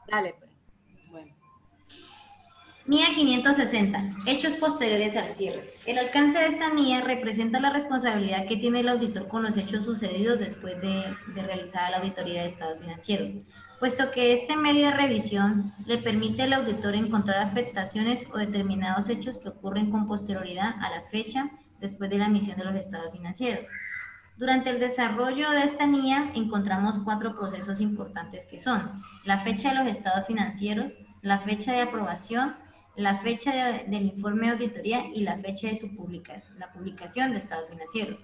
Dale, pues. Bueno. NIA 560. Hechos posteriores al cierre. El alcance de esta NIA representa la responsabilidad que tiene el auditor con los hechos sucedidos después de realizada la auditoría de estados financieros, puesto que este medio de revisión le permite al auditor encontrar afectaciones o determinados hechos que ocurren con posterioridad a la fecha después de la emisión de los estados financieros. Durante el desarrollo de esta NIA encontramos 4 procesos importantes que son la fecha de los estados financieros, la fecha de aprobación, la fecha del informe de auditoría y la fecha de la publicación de estados financieros.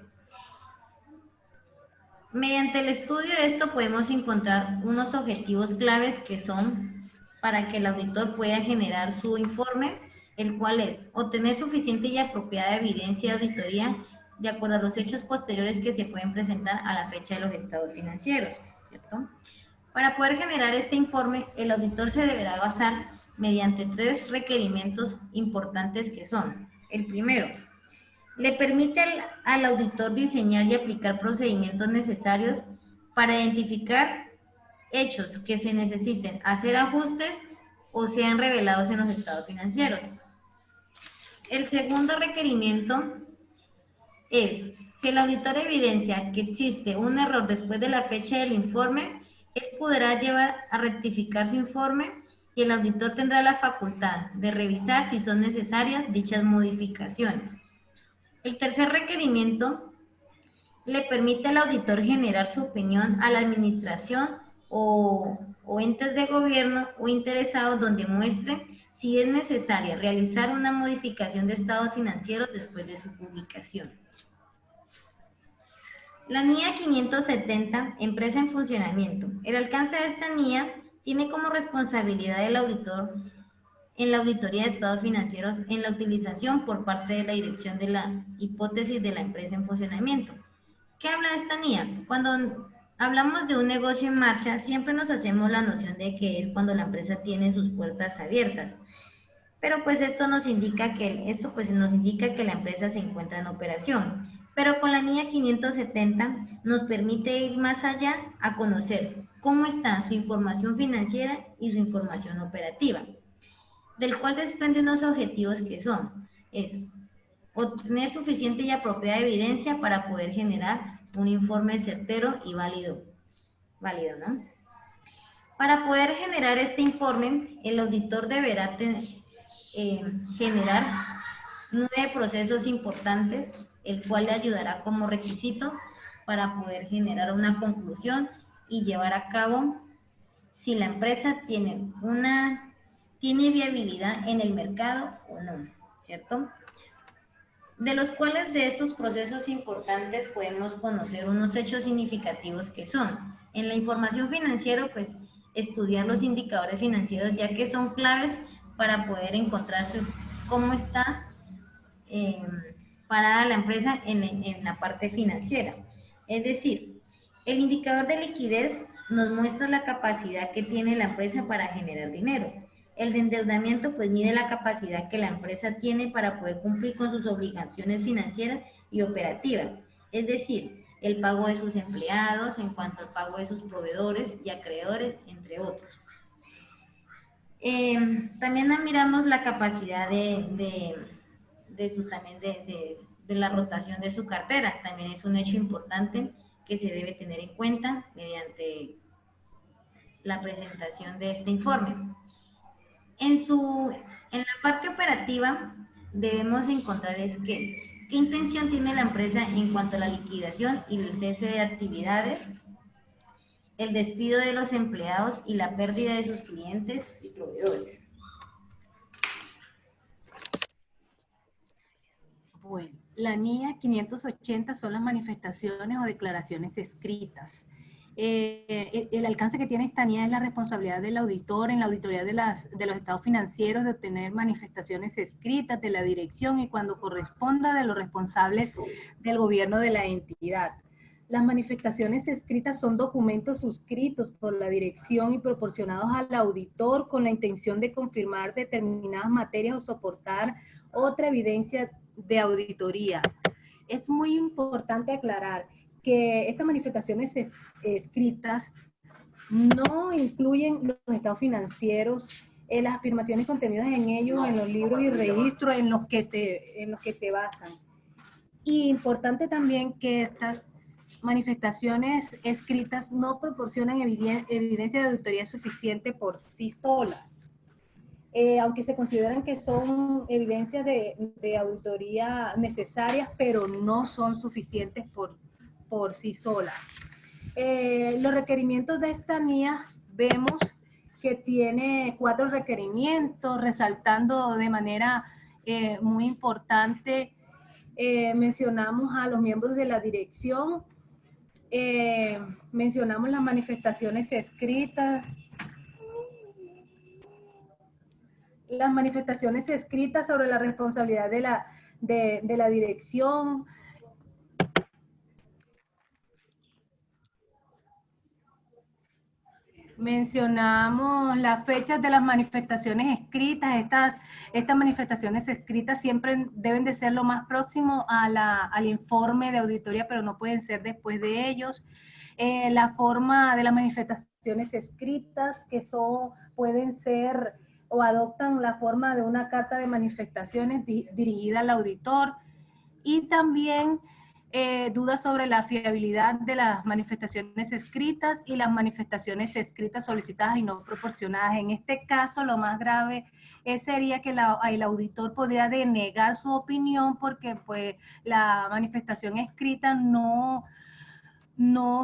Mediante el estudio de esto podemos encontrar unos objetivos claves que son para que el auditor pueda generar su informe, el cual es obtener suficiente y apropiada evidencia de auditoría de acuerdo a los hechos posteriores que se pueden presentar a la fecha de los estados financieros, ¿cierto? Para poder generar este informe, el auditor se deberá basar mediante 3 requerimientos importantes que son: el primero, le permite al auditor diseñar y aplicar procedimientos necesarios para identificar hechos que se necesiten hacer ajustes o sean revelados en los estados financieros. El segundo requerimiento es, si el auditor evidencia que existe un error después de la fecha del informe, él podrá llevar a rectificar su informe y el auditor tendrá la facultad de revisar si son necesarias dichas modificaciones. El tercer requerimiento le permite al auditor generar su opinión a la administración o entes de gobierno o interesados donde muestre si es necesaria realizar una modificación de estados financieros después de su publicación. La NIA 570, empresa en funcionamiento. El alcance de esta NIA tiene como responsabilidad del auditor en la auditoría de estados financieros en la utilización por parte de la dirección de la hipótesis de la empresa en funcionamiento. ¿Qué habla esta NIA? Cuando hablamos de un negocio en marcha, siempre nos hacemos la noción de que es cuando la empresa tiene sus puertas abiertas. Pero pues esto pues nos indica que la empresa se encuentra en operación. Pero con la NIA 570 nos permite ir más allá a conocer cómo está su información financiera y su información operativa, del cual desprende unos objetivos que son, es obtener suficiente y apropiada evidencia para poder generar un informe certero y válido, ¿no? Para poder generar este informe, el auditor deberá eh, generar 9 procesos importantes, el cual le ayudará como requisito para poder generar una conclusión y llevar a cabo si la empresa tiene viabilidad en el mercado o no, ¿cierto? De los cuales de estos procesos importantes podemos conocer unos hechos significativos que son, en la información financiera, pues estudiar los indicadores financieros, ya que son claves para poder encontrar cómo está eh, parada la empresa en la parte financiera. Es decir, el indicador de liquidez nos muestra la capacidad que tiene la empresa para generar dinero. El de endeudamiento pues mide la capacidad que la empresa tiene para poder cumplir con sus obligaciones financieras y operativas. Es decir, el pago de sus empleados, en cuanto al pago de sus proveedores y acreedores, entre otros. También miramos la capacidad de la rotación de su cartera. También es un hecho importante que se debe tener en cuenta mediante la presentación de este informe. En la parte operativa debemos encontrar qué intención tiene la empresa en cuanto a la liquidación y el cese de actividades, el despido de los empleados y la pérdida de sus clientes y proveedores. Bueno, la NIA 580 son las manifestaciones o declaraciones escritas. El alcance que tiene esta NIA es la responsabilidad del auditor en la auditoría de los estados financieros de obtener manifestaciones escritas de la dirección y cuando corresponda de los responsables del gobierno de la entidad. Las manifestaciones escritas son documentos suscritos por la dirección y proporcionados al auditor con la intención de confirmar determinadas materias o soportar otra evidencia de auditoría. Es muy importante aclarar que estas manifestaciones escritas no incluyen los estados financieros, las afirmaciones contenidas en ellos, en los libros y registros en los que se basan. Y importante también que estas manifestaciones escritas no proporcionan evidencia de auditoría suficiente por sí solas. Aunque se consideran que son evidencias de auditoría necesarias, pero no son suficientes por sí solas. Los requerimientos de esta NIA vemos que tiene 4 requerimientos, resaltando de manera muy importante. Mencionamos a los miembros de la dirección, mencionamos las manifestaciones escritas, sobre la responsabilidad de la dirección. Mencionamos las fechas de las manifestaciones escritas. Estas manifestaciones escritas siempre deben de ser lo más próximo al informe de auditoría, pero no pueden ser después de ellos. La forma de las manifestaciones escritas, que pueden ser o adoptan la forma de una carta de manifestaciones dirigida al auditor. Y también dudas sobre la fiabilidad de las manifestaciones escritas y las manifestaciones escritas solicitadas y no proporcionadas. En este caso, lo más grave sería que el auditor podría denegar su opinión porque pues, la manifestación escrita no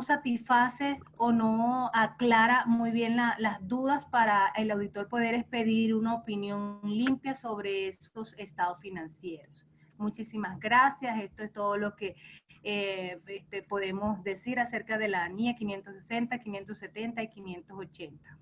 satisface o no aclara muy bien las dudas para el auditor poder expedir una opinión limpia sobre esos estados financieros. Muchísimas gracias. Esto es todo lo que podemos decir acerca de la NIE 560, 570 y 580.